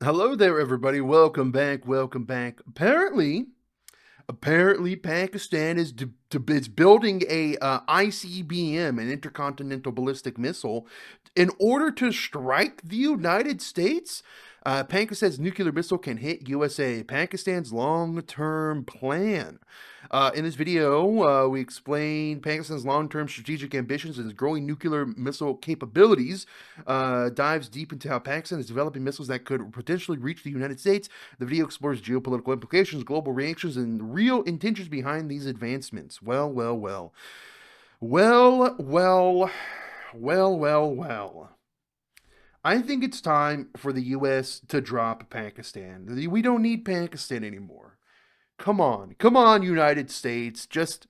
Hello there, everybody. Welcome back. Welcome back. Apparently, Pakistan is building a ICBM, an intercontinental ballistic missile, in order to strike the United States. Pakistan's nuclear missile can hit USA. Pakistan's long-term plan. In this video, we explain Pakistan's long-term strategic ambitions and its growing nuclear missile capabilities. Dives deep into how Pakistan is developing missiles that could potentially reach the United States. The video explores geopolitical implications, global reactions, and real intentions behind these advancements. Well. I think it's time for the U.S. to drop Pakistan. We don't need Pakistan anymore. Come on, United States. Just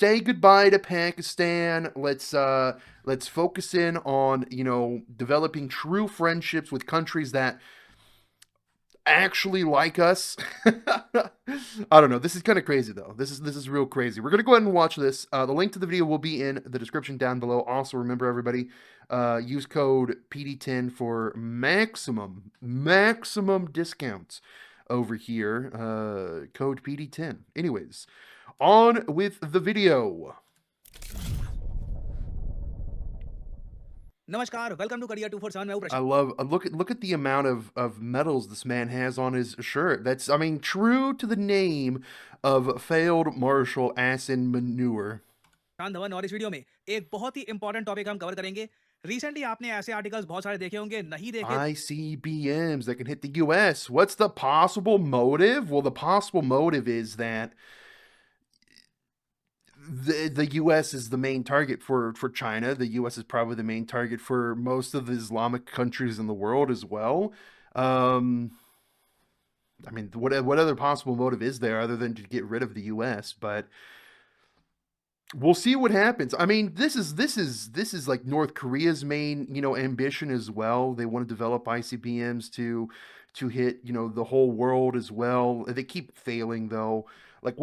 say goodbye to Pakistan. Let's focus in on, developing true friendships with countries that actually like us. I don't know. This is kind of crazy though. This is real crazy. We're gonna go ahead and watch this. The link to the video will be in the description down below. Also, remember everybody, use code PD10 for maximum discounts over here. Code PD10. Anyways, on with the video. नमस्कार welcome to career 247 मैं हूं I Prashant love look at the amount of medals this man has on his shirt. That's, I mean, true to the name of failed Marshal Asin Manure. Dhawan और इस video में एक बहुत ही important topic हम cover करेंगे recently आपने ऐसे आर्टिकल्स बहुत सारे देखे होंगे नहीं देखे ICBMs that can hit the US. What's the possible motive? Well, the possible motive is that the U.S. is the main target for China. The U.S. is probably the main target for most of the Islamic countries in the world as well. I mean, what other possible motive is there other than to get rid of the U.S.? But we'll see what happens. I mean, this is like North Korea's main, ambition as well. They want to develop ICBMs to hit, the whole world as well. They keep failing though. Like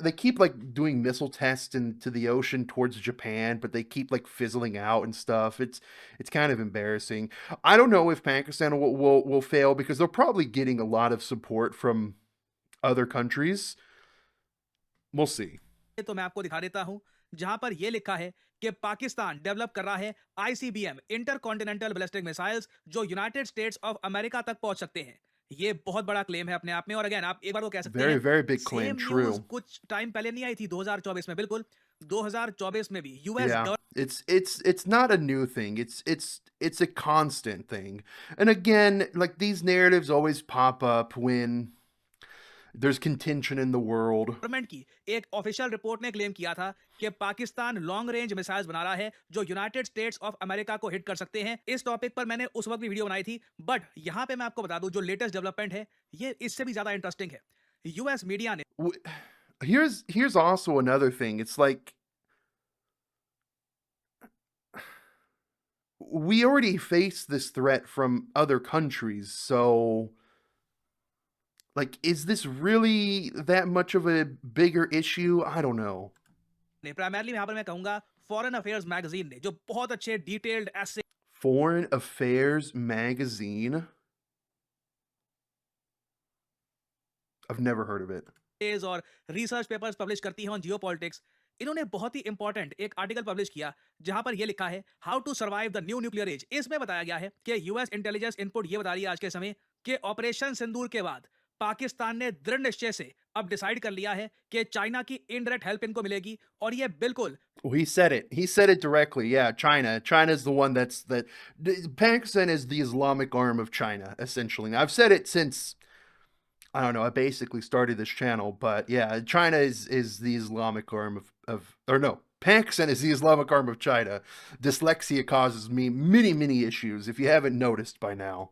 they keep like doing missile tests into the ocean towards Japan, but they keep like fizzling out and stuff. It's kind of embarrassing. I don't know if Pakistan will fail because they're probably getting a lot of support from other countries. We'll see. तो मैं आपको दिखा देता हूं जहां पर यह लिखा है कि पाकिस्तान डेवलप कर रहा है आईसीबीएम इंटरकॉन्टिनेंटल बैलिस्टिक मिसाइल्स जो यूनाइटेड स्टेट्स ऑफ अमेरिका तक पहुंच सकते हैं ये बहुत बड़ा क्लेम है अपने आप में और अगेन आप एक बार वो कह सकते हैं Very big claim. Same True. News कुछ टाइम पहले नहीं आई थी 2024 में बिल्कुल 2024 में भी US Yeah, it's not a new thing. It's a constant thing. And again, like, these narratives always pop up when there's contention in the world. Government की एक ऑफिशियल रिपोर्ट ने क्लेम किया था कि पाकिस्तान लॉन्ग रेंज मिसाइल्स बना रहा है जो यूनाइटेड स्टेट्स ऑफ अमेरिका को हिट कर सकते हैं इस टॉपिक पर मैंने उस वक्त भी वीडियो बनाई थी बट यहां पे मैं आपको बता दूं जो लेटेस्ट डेवलपमेंट है ये इससे भी ज्यादा इंटरेस्टिंग है यूएस मीडिया ने Here's also another thing. It's like we already face this threat from other countries, so like, is this really that much of a bigger issue? I don't know. Primarily यहां पर मैं कहूंगा foreign affairs magazine ने जो बहुत अच्छे detailed ऐसे Foreign Affairs magazine. I've never heard of it. और रिसर्च पेपर्स पब्लिश करती हैं ऑन जियोपॉलिटिक्स इन्होंने बहुत ही इंपॉर्टेंट एक आर्टिकल पब्लिश किया जहां पर यह लिखा है how to survive the new nuclear age इसमें बताया गया है कि यूएस इंटेलिजेंस इनपुट ये बता रही है आज के समय कि ऑपरेशन सिंदूर के बाद पाकिस्तान ने दृढ़ निश्चय से अब डिसाइड कर लिया है कि चाइना की इनडायरेक्ट हेल्प इनको मिलेगी और ये बिल्कुल Well, he said it. He said it directly. Yeah, China. China's the one Pakistan is the Islamic arm of China, essentially. Now, I've said it since, I don't know, I basically started this channel, but yeah, China is the Islamic arm or no, Pakistan is the Islamic arm of China. Dyslexia causes me many issues, if you haven't noticed by now.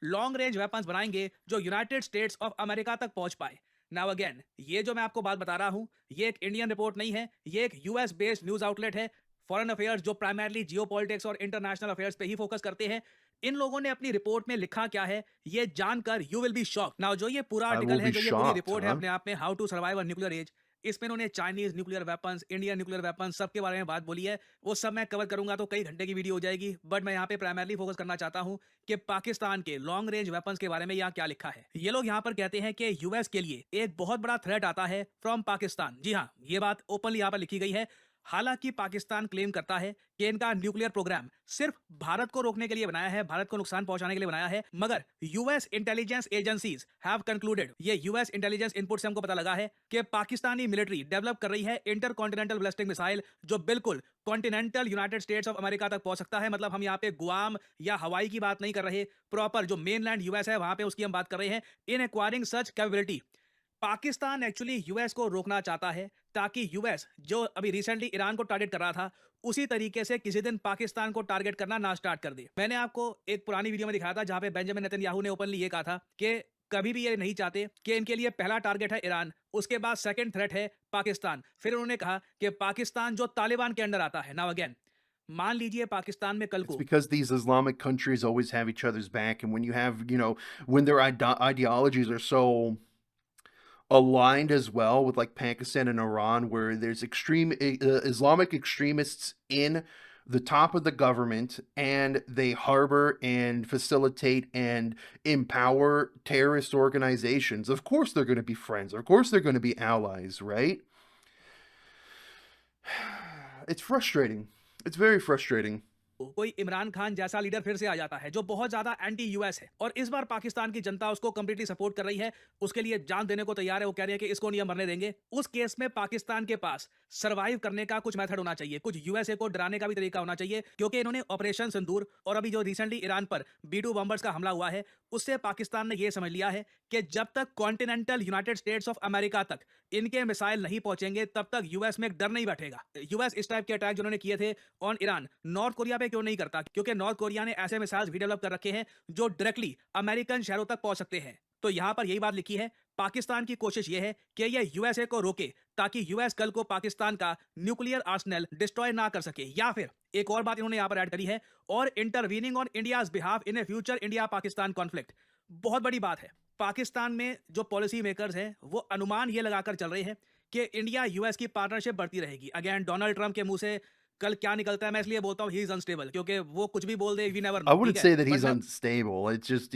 Long range weapons बनाएंगे जो United states of America तक पहुंच पाए now again ये जो मैं आपको बात बता रहा हूं ये एक इंडियन रिपोर्ट नहीं है ये एक यूएस बेस्ड न्यूज आउटलेट है फॉरेन अफेयर्स जो प्राइमरली जियोपॉलिटिक्स और इंटरनेशनल अफेयर्स पे ही फोकस करते हैं इन लोगों ने अपनी रिपोर्ट में लिखा क्या है ये जानकर you will be shock now जो ये पूरा आर्टिकल है जो ये पूरी रिपोर्ट है अपने आप में how to survive a nuclear age इसमें उन्होंने Chinese nuclear weapons, Indian nuclear weapons, सबके बारे में बात बोली है। वो सब मैं कवर करूंगा तो कई घंटे की वीडियो हो जाएगी, बट मैं यहाँ पे प्राइमरली फोकस करना चाहता हूँ कि पाकिस्तान के लॉन्ग रेंज वेपन्स के बारे में यहाँ क्या लिखा है। ये लोग यहाँ पर कहते हैं कि यूएस के लिए एक बहुत बड़ा थ्रेट आता है फ्रॉम पाकिस्तान। जी हाँ, ये बात ओपनली यहाँ पर लिखी गई है। हालांकि पाकिस्तान क्लेम करता है कि इनका न्यूक्लियर प्रोग्राम सिर्फ भारत को रोकने के लिए बनाया है, भारत को नुकसान पहुंचाने के लिए बनाया है, मगर US intelligence agencies have concluded, ये यूएस इंटेलिजेंस इनपुट से हमको पता लगा है कि पाकिस्तानी मिलिट्री डेवलप कर रही है इंटर कॉन्टिनेंटल बैलिस्टिक मिसाइल, जो बिल्कुल continental United states of America तक पहुंच सकता है। मतलब हम यहाँ पे गुआम या हवाई की बात नहीं कर रहे, प्रॉपर जो मेनलैंड यूएस है वहां पे उसकी हम बात कर रहे हैं। इन एक्वायरिंग सच कैपेबिलिटी, पाकिस्तान एक्चुअली यूएस को रोकना चाहता है ताकि यूएस जो अभी रिसेंटली ईरान को टारगेट कर रहा था, उसी तरीके से किसी दिन पाकिस्तान को टारगेट करना ना स्टार्ट कर दे। मैंने आपको एक पुरानी वीडियो में दिखाया था जहां पे बेंजामिन नेतन्याहू ने ओपनली ये कहा था कि कभी भी ये नहीं चाहते कि इनके लिए पहला टारगेट है ईरान, उसके बाद सेकंड थ्रेट है पाकिस्तान। फिर उन्होंने कहा कि पाकिस्तान जो तालिबान के अंडर आता है। नाउ अगेन, मान लीजिए पाकिस्तान में कल It's को because these Islamic countries always have each other's back, and when you have, when their ideologies are so aligned as well with like Pakistan and Iran, where there's extreme Islamic extremists in the top of the government, and they harbor and facilitate and empower terrorist organizations. Of course, they're going to be friends. Of course, they're going to be allies, right? It's frustrating. It's very frustrating. कोई इमरान खान जैसा leader फिर से आ जाता है जो बहुत ज्यादा anti US है, और इस बार पाकिस्तान की जनता उसको कंप्लीटली सपोर्ट कर रही है, उसके लिए जान देने को तैयार है, वो कह रही है कि इसको नहीं हम मरने देंगे, उस केस में पाकिस्तान के पास सरवाइव करने का कुछ मेथड होना चाहिए, कुछ यूएसए को डराने का भी तरीका होना चाहिए। क्योंकि इन्होंने ऑपरेशन सिंदूर और अभी जो रिसेंटली ईरान पर B2 बॉम्बर्स का हमला हुआ है, उससे पाकिस्तान ने यह समझ लिया है कि जब तक continental United states of America तक इनके मिसाइल नहीं पहुंचेंगे, तब तक यूएस में एक डर नहीं बैठेगा। यूएस इस टाइप के अटैक जिन्होंने किए थे ऑन ईरान, नॉर्थ कोरिया पे क्यों नहीं करता? क्योंकि नॉर्थ कोरिया ने ऐसे मिसाइल्स भी डेवलप कर रखे हैं जो डायरेक्टली अमेरिकन शहरों तक पहुंच सकते हैं। तो यहां पर यही बात लिखी है, पाकिस्तान की कोशिश यह है कि यह यूएसए को रोके ताकि यूएस कल को पाकिस्तान का न्यूक्लियर आर्सेनल डिस्ट्रॉय ना कर सके। या फिर एक और बात इन्होंने यहां पर ऐड करी है, और intervening on India's behalf in A future India Pakistan conflict. बहुत बड़ी बात है, पाकिस्तान में जो पॉलिसी मेकर्स हैं वो अनुमान ये लगाकर चल रहे हैं कि इंडिया यूएस की पार्टनरशिप बढ़ती रहेगी। अगेन, डोनाल्ड ट्रंप के मुंह से कल क्या निकलता है, मैं इसलिए बोलता हूँ ही इज अनस्टेबल, क्योंकि वो कुछ भी बोल दे, वी नेवर I नो, ठीक wouldn't है? say that बट he's मैं unstable. It's just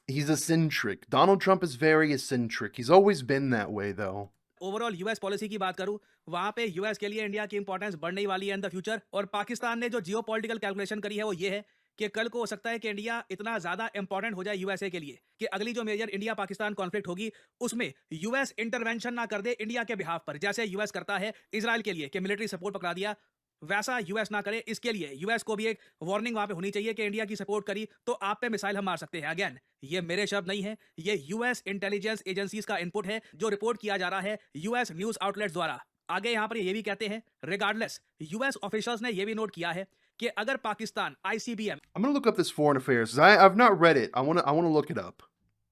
he's eccentric. Donald Trump is very eccentric. He's always been that way, though. Overall US policy की बात करूं, वहां पे यूएस के लिए इंडिया की इंपॉर्टेंस बढ़ने ही वाली है इन द फ्यूचर। और पाकिस्तान ने जो जियो पॉलिटिकल कैलकुलेशन करी है वो ये है कि कल को हो सकता है कि इंडिया इतना ज्यादा इंपॉर्टेंट हो जाए यूएसए के लिए कि अगली जो मेजर इंडिया पाकिस्तान कॉन्फ्लिक्ट होगी उसमें यूएस इंटरवेंशन ना कर दे इंडिया के बिहाफ पर, जैसे यूएस करता है इसराइल के लिए कि मिलिट्री सपोर्ट पकड़ा दिया, वैसा यूएस ना करे। इसके लिए यूएस को भी एक वार्निंग वहां पे होनी चाहिए कि इंडिया की सपोर्ट करी तो आप पे मिसाइल हम मार सकते हैं। अगेन, ये मेरे शब्द नहीं है, ये यूएस इंटेलिजेंस एजेंसीज का इनपुट है जो रिपोर्ट किया जा रहा है यूएस न्यूज आउटलेट्स द्वारा। आगे यहां पर ये भी कहते हैं, रिगार्डलेस, यूएस ऑफिशियल्स ने ये भी नोट किया है कि अगर Pakistan ICBM I'm gonna look up this foreign affairs. I've not read it. I wanna look it up.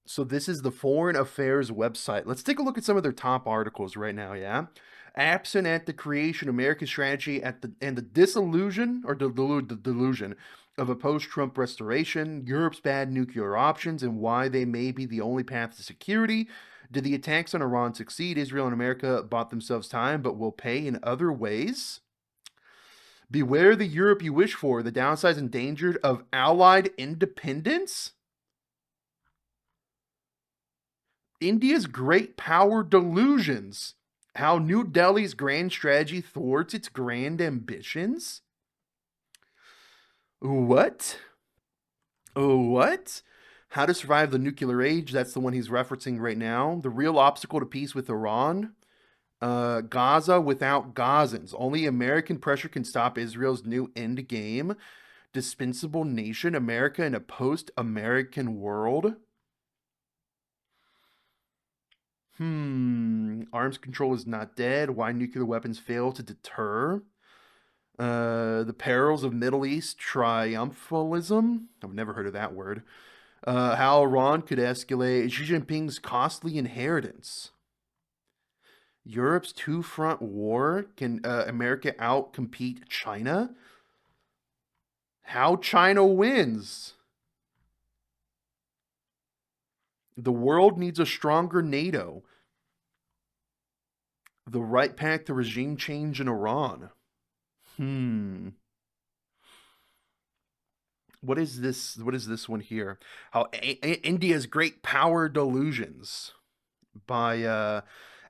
So this is the Foreign Affairs website. Let's take a look at some of their top articles right now. Yeah, absent at the creation, American strategy at the and the disillusion or the delusion of a post-Trump restoration, Europe's bad nuclear options, and why they may be the only path to security. Did the attacks on Iran succeed? Israel and America bought themselves time, but will pay in other ways. Beware the Europe you wish for. The downsides endangered of allied independence. India's great power delusions. How New Delhi's grand strategy thwarts its grand ambitions. What? What? How to survive the nuclear age. That's the one he's referencing right now. The real obstacle to peace with Iran. Gaza without Gazans. Only American pressure can stop Israel's new end game. Dispensable nation. America in a post-American world. Arms control is not dead. Why nuclear weapons fail to deter. The perils of Middle East triumphalism. I've never heard of that word. How Iran could escalate Xi Jinping's costly inheritance. Europe's two-front war. Can America outcompete China? How China wins. The world needs a stronger NATO. The right path to regime change in Iran. What is this? What is this one here? How India's Great Power Delusions by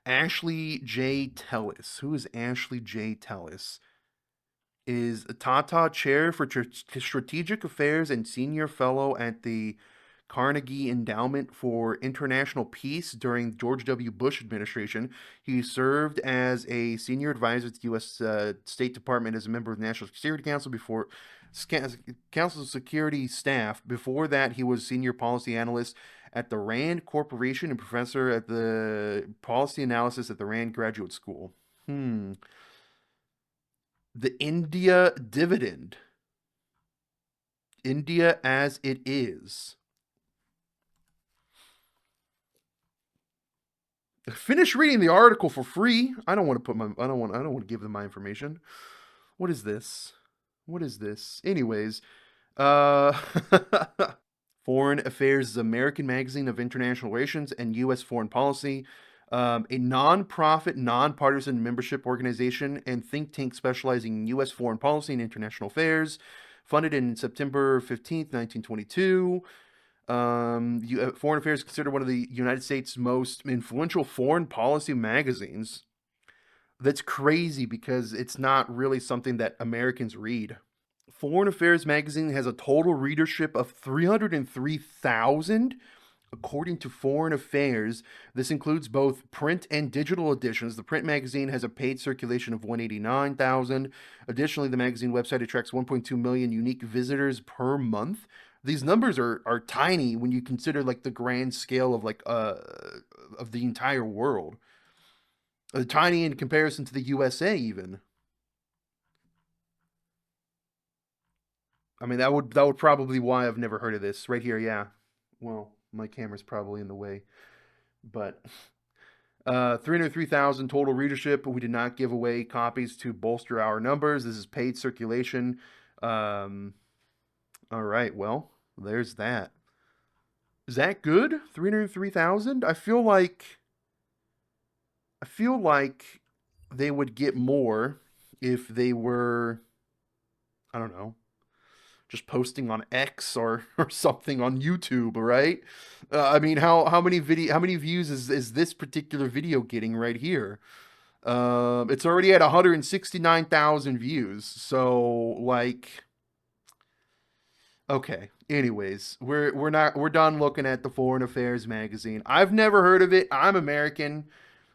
Ashley J. Tellis. Who is Ashley J. Tellis? Is Tata Chair for Strategic Affairs and Senior Fellow at the Carnegie Endowment for International Peace during George W. Bush administration. He served as a senior advisor to the U.S. State Department as a member of the National Security Council before Council Security staff. Before that, he was senior policy analyst at the Rand Corporation and professor at the policy analysis at the Rand Graduate School. The India dividend. India as it is. Finish reading the article for free. I don't want to give them my information. What is this? What is this? Anyways, Foreign Affairs, American Magazine of International Relations and U.S. Foreign Policy, a non-profit, non-partisan membership organization and think tank specializing in U.S. foreign policy and international affairs, funded in September 15th, 1922. Foreign Affairs is considered one of the United States' most influential foreign policy magazines. That's crazy because it's not really something that Americans read. Foreign Affairs magazine has a total readership of 303,000. According to Foreign Affairs, this includes both print and digital editions. The print magazine has a paid circulation of 189,000. Additionally, the magazine website attracts 1.2 million unique visitors per month. These numbers are tiny when you consider like the grand scale of of the entire world. Tiny in comparison to the USA even. I mean that would probably why I've never heard of this. Right here, yeah. Well, my camera's probably in the way. But 303,000 total readership. We did not give away copies to bolster our numbers. This is paid circulation. All right, well, there's that. Is that good? 303,000? I feel like they would get more if they were, I don't know, just posting on X or something on YouTube, right? I mean, how many views is this particular video getting right here? It's already at 169,000 views. So like, okay. Anyways, we're done looking at the Foreign Affairs magazine. I've never heard of it. I'm American.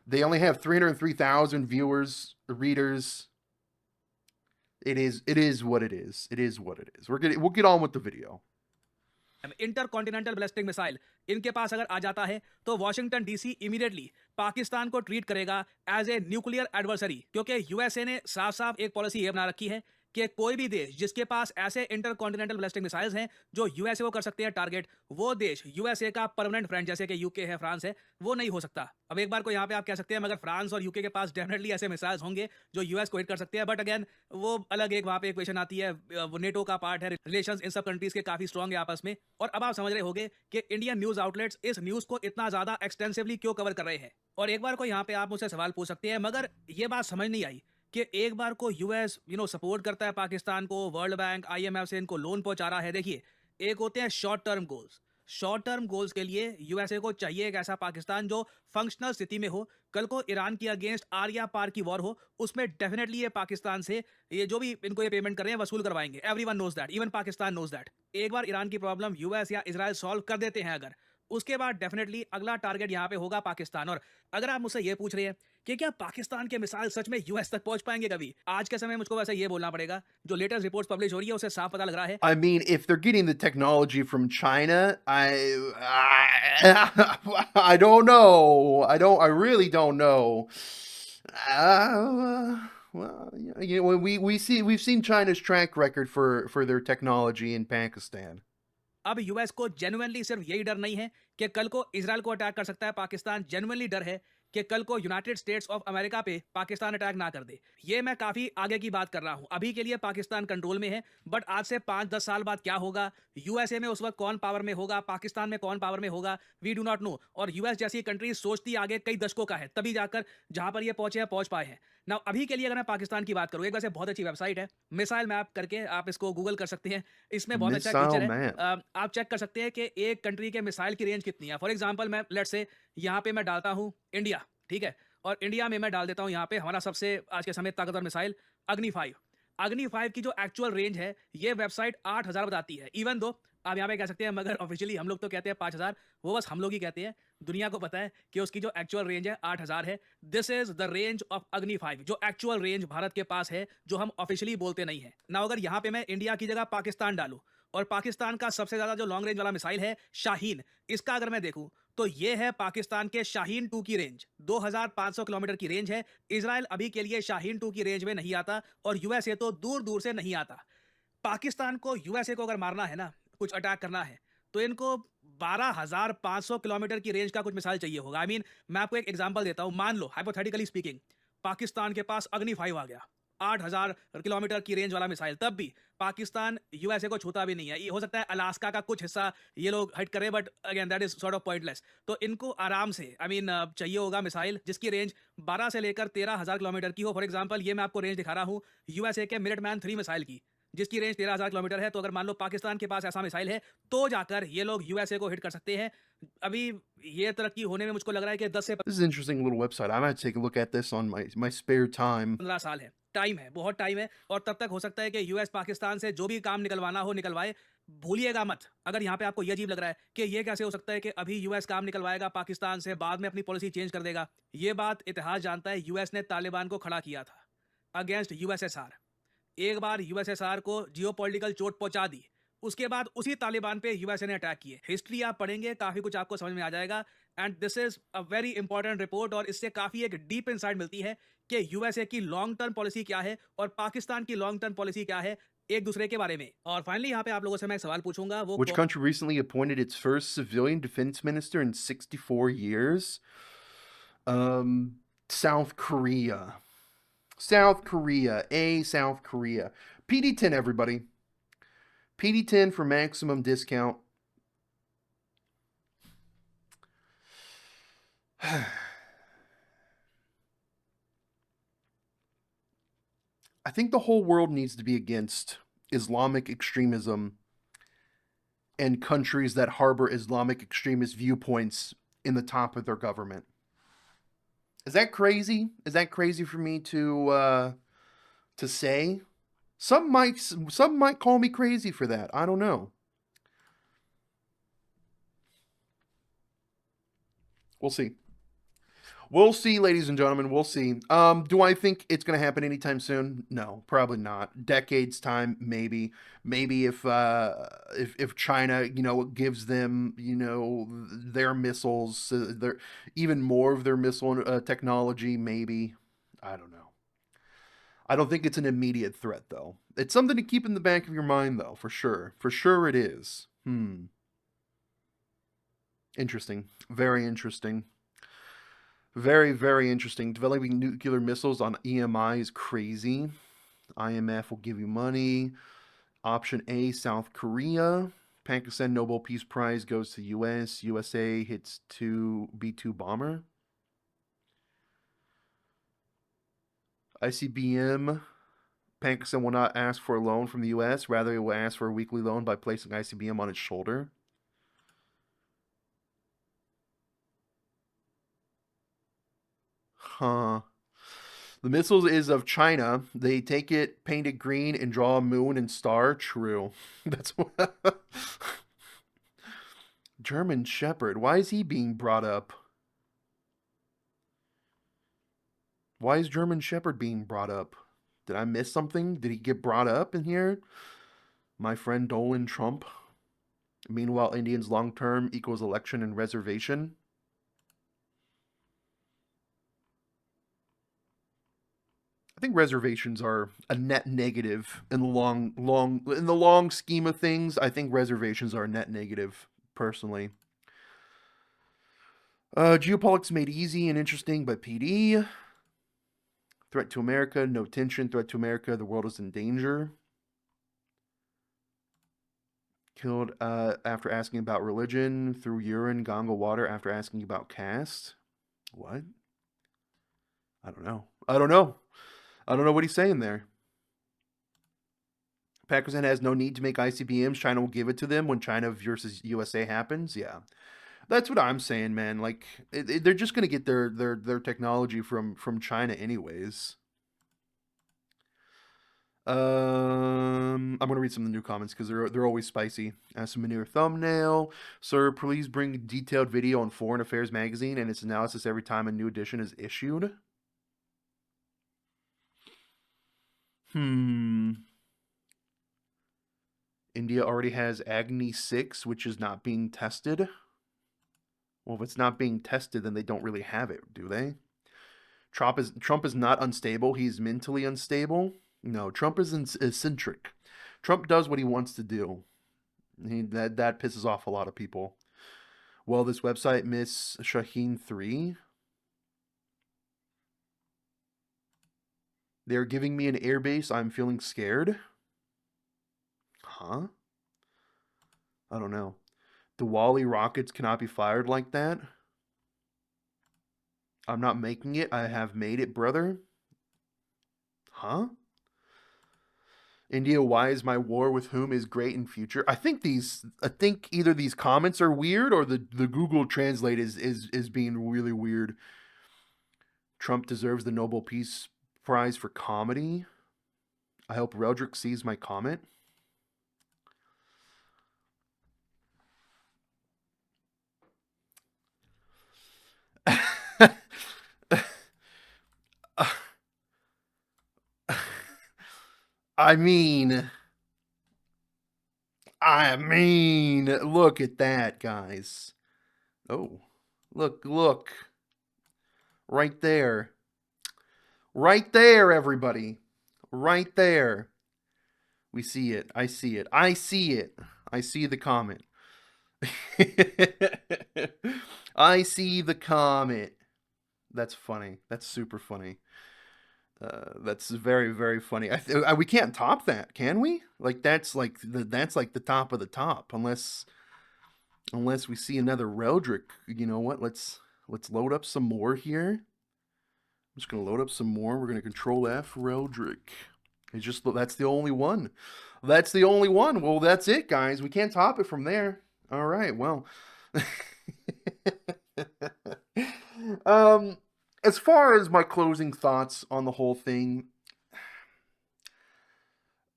They only have 303,000 viewers, readers. It is what it is. It is what it is. We'll get on with the video. Intercontinental ballistic missile इनके पास अगर आ जाता है तो Washington DC immediately Pakistan को treat करेगा as a nuclear adversary, क्योंकि USA ने साफ साफ एक पॉलिसी ये बना रखी है कि कोई भी देश जिसके पास ऐसे इंटरकॉन्टिनेंटल बैलिस्टिक मिसाइल्स हैं जो यूएसए को कर सकते हैं टारगेट, वो देश यूएसए का परमानेंट फ्रेंड जैसे कि यूके है, फ्रांस है, वो नहीं हो सकता। अब एक बार को यहाँ पे आप कह सकते हैं मगर फ्रांस और यूके के पास डेफिनेटली ऐसे मिसाइल्स होंगे जो यूएस को हिट कर सकते हैं, बट अगेन वो अलग एक वहाँ पे इक्वेशन आती है, वो नेटो का पार्ट है, रिलेशंस इन सब कंट्रीज के काफी स्ट्रॉन्ग है आपस में। और अब आप समझ रहे होंगे कि इंडियन न्यूज आउटलेट्स इस न्यूज को इतना ज्यादा एक्सटेंसिवली क्यों कवर कर रहे हैं। और एक बार को यहाँ पे आप मुझसे सवाल पूछ सकते हैं मगर ये बात समझ नहीं आई कि एक बार को यूएस सपोर्ट करता है पाकिस्तान को, वर्ल्ड बैंक आईएमएफ से इनको लोन पहुंचा रहा है। देखिए, एक होते हैं short term goals. Short term goals के लिए यूएसए को चाहिए एक ऐसा पाकिस्तान जो फंक्शनल स्थिति में हो, कल को ईरान की अगेंस्ट आर या पार की वॉर हो, उसमें डेफिनेटली ये पाकिस्तान से ये जो भी इनको ये पेमेंट कर रहे हैं वसूल करवाएंगे। Everyone knows that, even Pakistan knows that. एक बार ईरान की प्रॉब्लम यूएस या इजराइल सॉल्व कर देते हैं अगर, उसके बाद डेफिनेटली अगला टारगेट यहाँ पे होगा पाकिस्तान। और अगर आप मुझसे ये पूछ रहे हैं कि क्या पाकिस्तान के मिसाइल सच में यूएस तक पहुंच पाएंगे कभी, आज के समय मुझको वैसे ये बोलना पड़ेगा, जो लेटेस्ट रिपोर्ट्स पब्लिश हो रही है उससे साफ पता लग रहा है। I mean, if they're getting the technology from China, I don't know. I really don't know. Well, we've seen China's track record for their technology in Pakistan. अब यूएस को जेन्युइनली सिर्फ यही डर नहीं है कि कल को इजराइल को अटैक कर सकता है पाकिस्तान, जेन्युइनली डर है कि कल को यूनाइटेड स्टेट्स ऑफ अमेरिका पे पाकिस्तान अटैक ना कर दे। ये मैं काफ़ी आगे की बात कर रहा हूँ। अभी के लिए पाकिस्तान कंट्रोल में है, बट आज से 5-10 साल बाद क्या होगा, यूएसए में उस वक़्त कौन पावर में होगा, पाकिस्तान में कौन पावर में होगा, वी डू नॉट नो। और यूएस जैसी कंट्री सोचती आगे कई दशकों का है, तभी जाकर जहाँ पर ये पहुँचे हैं, पहुँच पाए हैं। नाउ अभी के लिए अगर मैं पाकिस्तान की बात करूँ, एक वैसे बहुत अच्छी वेबसाइट है, मिसाइल मैप करके, आप इसको गूगल कर सकते हैं। इसमें बहुत अच्छा एक Missile फीचर है। map. आप चेक कर सकते हैं कि एक कंट्री के मिसाइल की रेंज कितनी है। फॉर एग्जांपल मैं लेट्स से यहाँ पे मैं डालता हूँ इंडिया, ठीक है? और इंडिया में मैं डाल देता हूँ यहाँ पे हमारा सबसे आज के समय ताकतवर मिसाइल अग्नि 5। अग्नि 5 की जो एक्चुअल रेंज है, ये वेबसाइट 8000 बताती है। इवन दो आप यहाँ पे कह सकते हैं, मगर ऑफिशियली हम लोग तो कहते हैं 5000, वो बस हम लोग ही कहते हैं। दुनिया को पता है कि उसकी जो एक्चुअल रेंज है 8000 है। This is the range of अग्नि 5, जो एक्चुअल रेंज भारत के पास है, जो हम ऑफिशियली बोलते नहीं है ना। अगर यहाँ पे मैं इंडिया की जगह पाकिस्तान डालूं, और पाकिस्तान का सबसे ज्यादा जो लॉन्ग रेंज वाला मिसाइल है शाहीन, इसका अगर मैं देखूं तो ये है पाकिस्तान के शाहीन 2 की रेंज, 2500 किलोमीटर की रेंज है। इजराइल अभी के लिए शाहीन 2 की रेंज में नहीं आता, और यूएसए तो दूर दूर से नहीं आता। पाकिस्तान को, यूएसए को अगर मारना है ना, कुछ अटैक करना है, तो इनको 12500 किलोमीटर की रेंज का कुछ मिसाइल चाहिए होगा। आई मीन मैं आपको एक एग्जांपल देता हूं। मान लो हाइपोथेटिकली स्पीकिंग, पाकिस्तान के पास अग्नि 5 आ गया, 8000 किलोमीटर की रेंज वाला मिसाइल, तब भी पाकिस्तान यूएसए को छूता भी नहीं है। ये हो सकता है अलास्का का कुछ हिस्सा ये लोग हिट करें, but again that is sort of pointless. तो इनको आराम से आई मीन चाहिए होगा मिसाइल जिसकी रेंज 12 से लेकर 13000 किलोमीटर की हो। फॉर एग्जांपल ये मैं आपको रेंज दिखा रहा हूं यूएसए के मिनटमैन 3 मिसाइल की, जिसकी रेंज 13000 किलोमीटर है। तो अगर मान लो पाकिस्तान के पास ऐसा मिसाइल है, तो जाकर ये लोग यूएसए को हिट कर सकते हैं। अभी ये तरक्की होने में मुझको लग रहा है कि 10 से This is an interesting little website. I might take a look at this on my spare time. 15 साल है, टाइम है, बहुत टाइम है। और तब तक हो सकता है कि यूएस पाकिस्तान से जो भी काम निकलवाना हो निकलवाए। भूलिएगा मत, अगर यहाँ पे आपको ये अजीब लग रहा है कि ये कैसे हो सकता है कि अभी यूएस काम निकलवाएगा पाकिस्तान से, बाद में अपनी पॉलिसी चेंज कर देगा, ये बात इतिहास जानता है। यूएस ने तालिबान को खड़ा किया था अगेंस्ट यूएसएसआर। एक बार यूएसएसआर को जियोपॉलिटिकल चोट पहुंचा दी, उसके बाद उसी तालिबान पे यूएसए ने अटैक किए। हिस्ट्री आप पढ़ेंगे, काफी कुछ आपको समझ में आ जाएगा। And this is a very important report, और इससे काफी एक डीप इनसाइट मिलती है कि यूएसए की लॉन्ग टर्म पॉलिसी क्या है और पाकिस्तान की लॉन्ग टर्म पॉलिसी क्या है एक दूसरे के बारे में। और फाइनली यहाँ पे आप लोगों से मैं एक सवाल पूछूंगा, वो Which country recently appointed its first civilian defense minister in 64 years? South Korea. South Korea. South Korea. PD10, everybody. PD10 for maximum discount. I think the whole world needs to be against Islamic extremism and countries that harbor Islamic extremist viewpoints in the top of their government. Is that crazy? Is that crazy for me to say? Some might call me crazy for that. I don't know. We'll see. We'll see, ladies and gentlemen. We'll see. Do I think it's going to happen anytime soon? No, probably not. Decades time, maybe. Maybe if China, gives them, their missiles, their even more of their missile technology, maybe. I don't know. I don't think it's an immediate threat, though. It's something to keep in the back of your mind, though, for sure. For sure, it is. Interesting. Very interesting. Very, very interesting. Developing nuclear missiles on EMI is crazy. IMF will give you money. Option A, South Korea. Pakistan Nobel Peace Prize goes to US. USA hits B-2 bomber. ICBM. Pakistan will not ask for a loan from the US. Rather, it will ask for a weekly loan by placing ICBM on its shoulder. Huh. The missiles is of China. They take it, paint it green, and draw a moon and star. True. That's what. German Shepherd. Why is he being brought up? Why is German Shepherd being brought up? Did I miss something? Did he get brought up in here? My friend Dolan Trump. Meanwhile, Indians long term equals election and reservation. I think reservations are a net negative in the long scheme of things. I think reservations are a net negative, personally. Geopolitics made easy and interesting by PD. Threat to America, no tension. Threat to America, the world is in danger. Killed after asking about religion, through urine, Ganga water after asking about caste. What? I don't know. I don't know. I don't know what he's saying there. Pakistan has no need to make ICBMs. China will give it to them when China versus USA happens. Yeah, that's what I'm saying, man. Like they're just gonna get their technology from China anyways. I'm gonna read some of the new comments because they're always spicy. Some manure thumbnail. Sir, please bring detailed video on Foreign Affairs magazine and its analysis every time a new edition is issued. India already has Agni 6, which is not being tested. Well, if it's not being tested, then they don't really have it, do they? Trump is not unstable. He's mentally unstable. No, Trump is eccentric. Trump does what he wants to do. That pisses off a lot of people. Well, this website, Miss Shaheen 3. They're giving me an airbase. I'm feeling scared. Huh? I don't know. The Wally rockets cannot be fired like that. I'm not making it. I have made it, brother. Huh? India, why is my war with whom is great in future? I think either these comments are weird or the Google Translate is being really weird. Trump deserves the Nobel Peace Prize for comedy. I hope Reldrick sees my comment. I mean, look at that, guys. Oh, look. Right there. Right there, everybody. Right there. We see it. I see it. I see it. I see the comment. I see the comment. That's funny. That's super funny. That's very, very funny. We can't top that, can we? Like that's like the top of the top, unless we see another Reldrick. You know what? Let's load up some more here. I'm just gonna load up some more. We're gonna Control F Reldrick. That's the only one. That's the only one. Well, that's it, guys. We can't top it from there. All right. Well. um as far as my closing thoughts on the whole thing,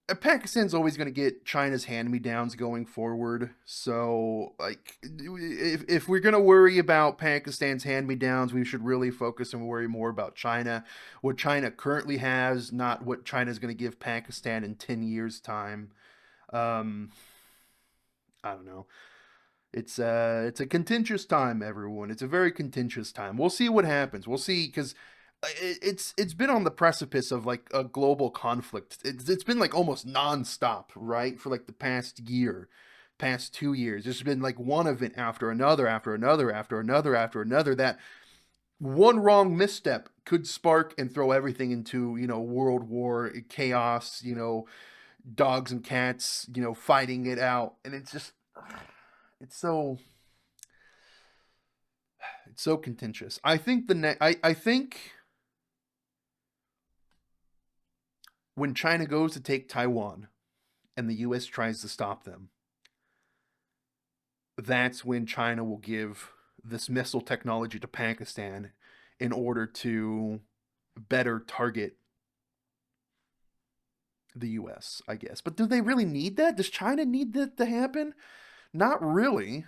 Pakistan's always going to get China's hand-me-downs going forward. So, like, if we're going to worry about Pakistan's hand-me-downs, we should really focus and worry more about China, what China currently has, not what China's going to give Pakistan in 10 years' time. Um, I don't know. It's a contentious time, everyone. It's a very contentious time. We'll see what happens. We'll see because it's been on the precipice of like a global conflict. It's been like almost nonstop, right, for like the past year, past 2 years. There's been like one event after another, after another, after another, after another. That one wrong misstep could spark and throw everything into world war chaos. Dogs and cats fighting it out, and it's just it's so it's so contentious. I think I think when China goes to take Taiwan and the US tries to stop them, that's when China will give this missile technology to Pakistan in order to better target the US, I guess. But do they really need that? Does China need that to happen? Not really.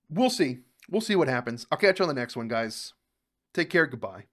We'll see. We'll see what happens. I'll catch you on the next one, guys. Take care. Goodbye.